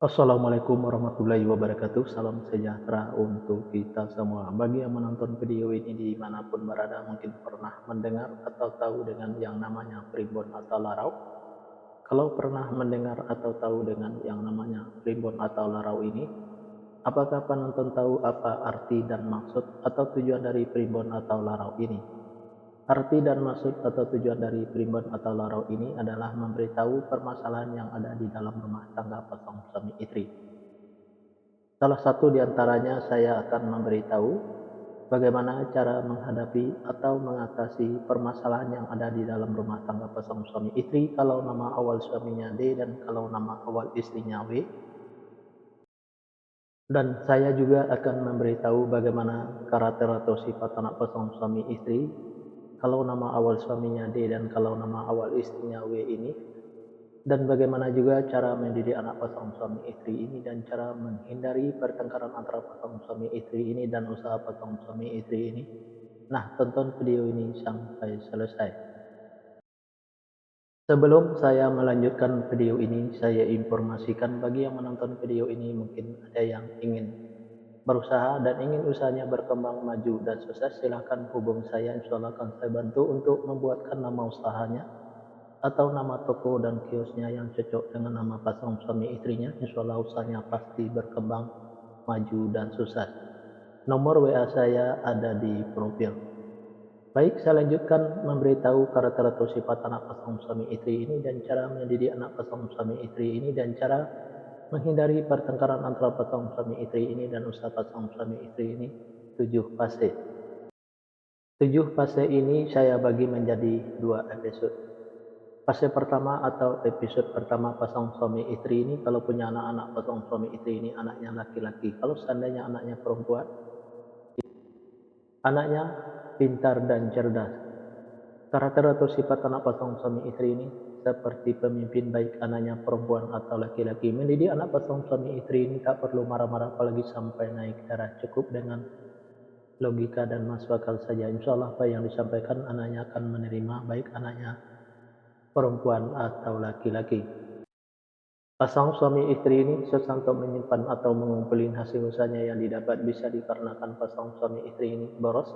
Assalamualaikum warahmatullahi wabarakatuh. Salam sejahtera untuk kita semua. Bagi yang menonton video ini dimanapun berada, mungkin pernah mendengar atau tahu dengan yang namanya primbon atau larau. Kalau pernah mendengar atau tahu dengan yang namanya primbon atau larau ini, apakah penonton tahu apa arti dan maksud atau tujuan dari primbon atau larau ini? Arti dan maksud atau tujuan dari primbon atau larau ini adalah memberitahu permasalahan yang ada di dalam rumah tangga pasangan suami istri. Salah satu di antaranya saya akan memberitahu bagaimana cara menghadapi atau mengatasi permasalahan yang ada di dalam rumah tangga pasangan suami istri kalau nama awal suaminya D dan kalau nama awal istrinya W. Dan saya juga akan memberitahu bagaimana karakter atau sifat anak pasangan suami istri kalau nama awal suaminya D dan kalau nama awal istrinya W ini. Dan bagaimana juga cara mendidik anak pasangan suami istri ini dan cara menghindari pertengkaran antara pasangan suami istri ini dan usaha pasangan suami istri ini. Nah, tonton video ini sampai selesai. Sebelum saya melanjutkan video ini, saya informasikan bagi yang menonton video ini mungkin ada yang ingin berusaha dan ingin usahanya berkembang maju dan sukses, silahkan hubungi saya. Insya Allah akan saya bantu untuk membuatkan nama usahanya atau nama toko dan kiosnya yang cocok dengan nama pasangan suami istrinya. Insya Allah usahanya pasti berkembang, maju dan sukses. Nomor WA saya ada di profil. Baik, saya lanjutkan memberitahu karakter atau sifat anak pasangan suami istri ini dan cara mendidik anak pasangan suami istri ini dan cara menghindari pertengkaran antara pasangan suami istri ini dan usaha pasangan suami istri ini. 7 fase. 7 fase ini saya bagi menjadi 2 episode. Fase pertama atau episode pertama pasangan suami istri ini kalau punya anak-anak pasangan suami istri ini anaknya laki-laki. Kalau seandainya anaknya perempuan, anaknya pintar dan cerdas. Karakter atau sifat anak pasangan suami istri ini seperti pemimpin, baik anaknya perempuan atau laki-laki. Mendidik anak pasangan suami istri ini tak perlu marah-marah apalagi sampai naik darah. Cukup dengan logika dan masuk akal saja. Insya Allah apa yang disampaikan anaknya akan menerima, baik anaknya perempuan atau laki-laki. Pasangan suami istri ini susah untuk menyimpan atau mengumpulin hasil usahanya yang didapat, bisa dikarenakan pasangan suami istri ini boros,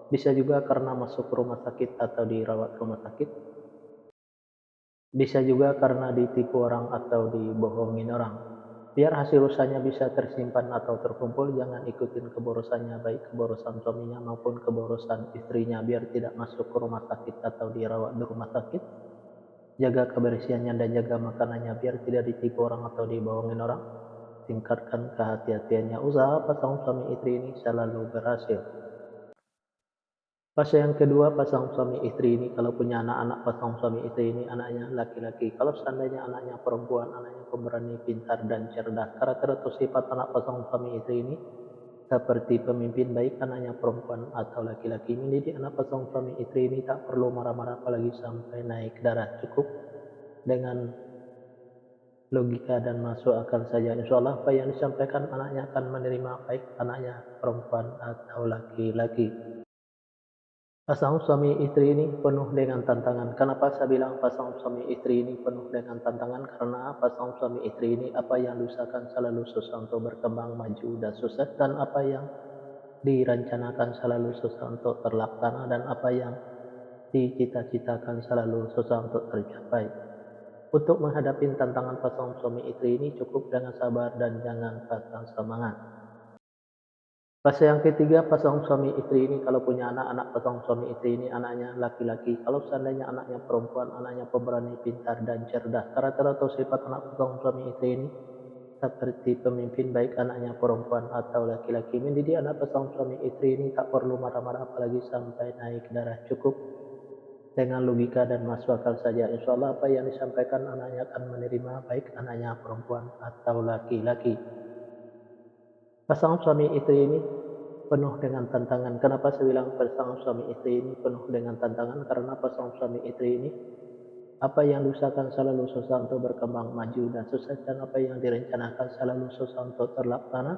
bisa juga karena masuk rumah sakit atau dirawat rumah sakit, bisa juga karena ditipu orang atau dibohongin orang. Biar hasil usahanya bisa tersimpan atau terkumpul, jangan ikutin keborosannya, baik keborosan suaminya maupun keborosan istrinya, biar tidak masuk ke rumah sakit atau dirawat di rumah sakit. Jaga kebersihannya dan jaga makanannya biar tidak ditipu orang atau dibohongin orang. Tingkatkan kehati-hatiannya, usaha pasangan suami istri ini selalu berhasil. Fase yang kedua, pasangan suami istri ini kalau punya anak-anak pasangan suami istri ini anaknya laki-laki. Kalau seandainya anaknya perempuan, anaknya pemberani, pintar dan cerdas. Karakter atau sifat anak pasangan suami istri ini seperti pemimpin, baik anaknya perempuan atau laki-laki. Mendidik anak pasangan suami istri ini tak perlu marah-marah apalagi sampai naik darah. Cukup dengan logika dan masuk akal saja. Insya Allah apa yang disampaikan anaknya akan menerima, baik anaknya perempuan atau laki-laki. Pasangan suami istri ini penuh dengan tantangan. Kenapa saya bilang pasangan suami istri ini penuh dengan tantangan? Karena pasangan suami istri ini apa yang diusahakan selalu susah untuk berkembang maju dan sukses, dan apa yang direncanakan selalu susah untuk terlaksana, dan apa yang dicita-citakan selalu susah untuk tercapai. Untuk menghadapi tantangan pasangan suami istri ini cukup dengan sabar dan jangan patah semangat. Fase yang ketiga, pasangan suami istri ini kalau punya anak-anak pasangan suami istri ini anaknya laki-laki. Kalau seandainya anaknya perempuan, anaknya pemberani, pintar dan cerdas. Karakter atau sifat anak pasangan suami istri ini seperti pemimpin, baik anaknya perempuan atau laki-laki. Mendidik anak pasangan suami istri ini tak perlu marah-marah apalagi sampai naik darah. Cukup dengan logika dan masuk akal saja. Insya Allah apa yang disampaikan anaknya akan menerima, baik anaknya perempuan atau laki-laki. Pasangan suami istri ini penuh dengan tantangan. Kenapa saya bilang pasangan suami istri ini penuh dengan tantangan? Karena pasangan suami istri ini apa yang diusahakan selalu susah untuk berkembang maju dan sukses, dan apa yang direncanakan selalu susah untuk terlaksana.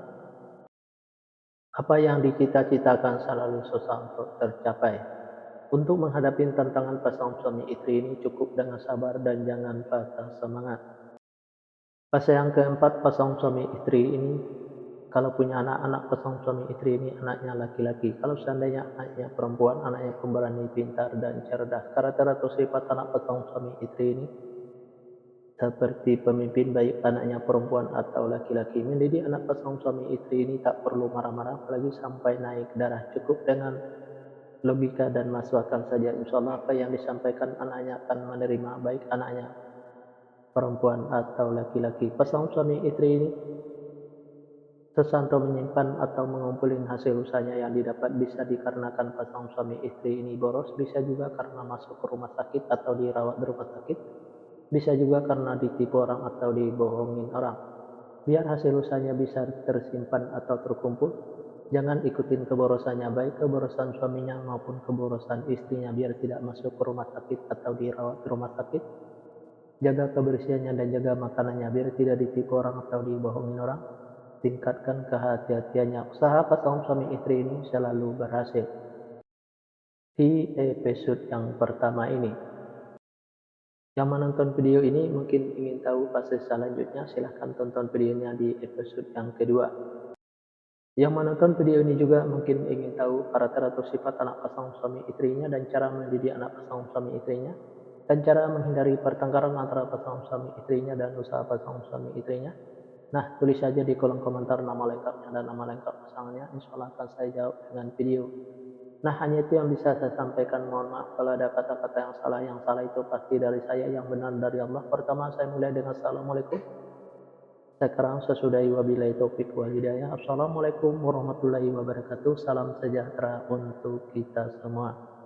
Apa yang dicita-citakan selalu susah untuk tercapai. Untuk menghadapi tantangan pasangan suami istri ini cukup dengan sabar dan jangan patah semangat. Fase yang keempat, pasangan suami istri ini kalau punya anak-anak pasangan suami istri ini anaknya laki-laki. Kalau seandainya anaknya perempuan, anaknya pemberani, pintar, dan cerdas. Karakter atau sifat anak pasangan suami istri ini seperti pemimpin, baik anaknya perempuan atau laki-laki. Mendidik anak pasangan suami istri ini tak perlu marah-marah, apalagi sampai naik darah. Cukup dengan logika dan masukan saja. Insya Allah apa yang disampaikan anaknya akan menerima, baik anaknya perempuan atau laki-laki. Pasangan suami istri ini sesanto menyimpan atau mengumpulin hasil usahanya yang didapat bisa dikarenakan pasangan suami istri ini boros, bisa juga karena masuk ke rumah sakit atau dirawat di rumah sakit, bisa juga karena ditipu orang atau dibohongin orang. Biar hasil usahanya bisa tersimpan atau terkumpul, jangan ikutin keborosannya, baik keborosan suaminya maupun keborosan istrinya, biar tidak masuk ke rumah sakit atau dirawat di rumah sakit. Jaga kebersihannya dan jaga makanannya biar tidak ditipu orang atau dibohongin orang. Tingkatkan kehati-hatiannya. Usaha pasangan suami istri ini selalu berhasil. Di episode yang pertama ini, yang menonton video ini mungkin ingin tahu fase selanjutnya, silahkan tonton videonya di episode yang kedua. Yang menonton video ini juga mungkin ingin tahu karakter atau sifat anak pasangan suami istrinya dan cara mendidik anak pasangan suami istrinya, dan cara menghindari pertengkaran antara pasangan suami istrinya dan usaha pasangan suami istrinya. Nah, tulis saja di kolom komentar nama lengkapnya dan nama lengkap pasangannya. Insya Allah akan saya jawab dengan video. Nah, hanya itu yang bisa saya sampaikan. Mohon maaf kalau ada kata-kata yang salah. Yang salah itu pasti dari saya, yang benar dari Allah. Pertama, saya mulai dengan Assalamualaikum. Sekarang sesudahi wabillahi taufik wal hidayah. Assalamualaikum warahmatullahi wabarakatuh. Salam sejahtera untuk kita semua.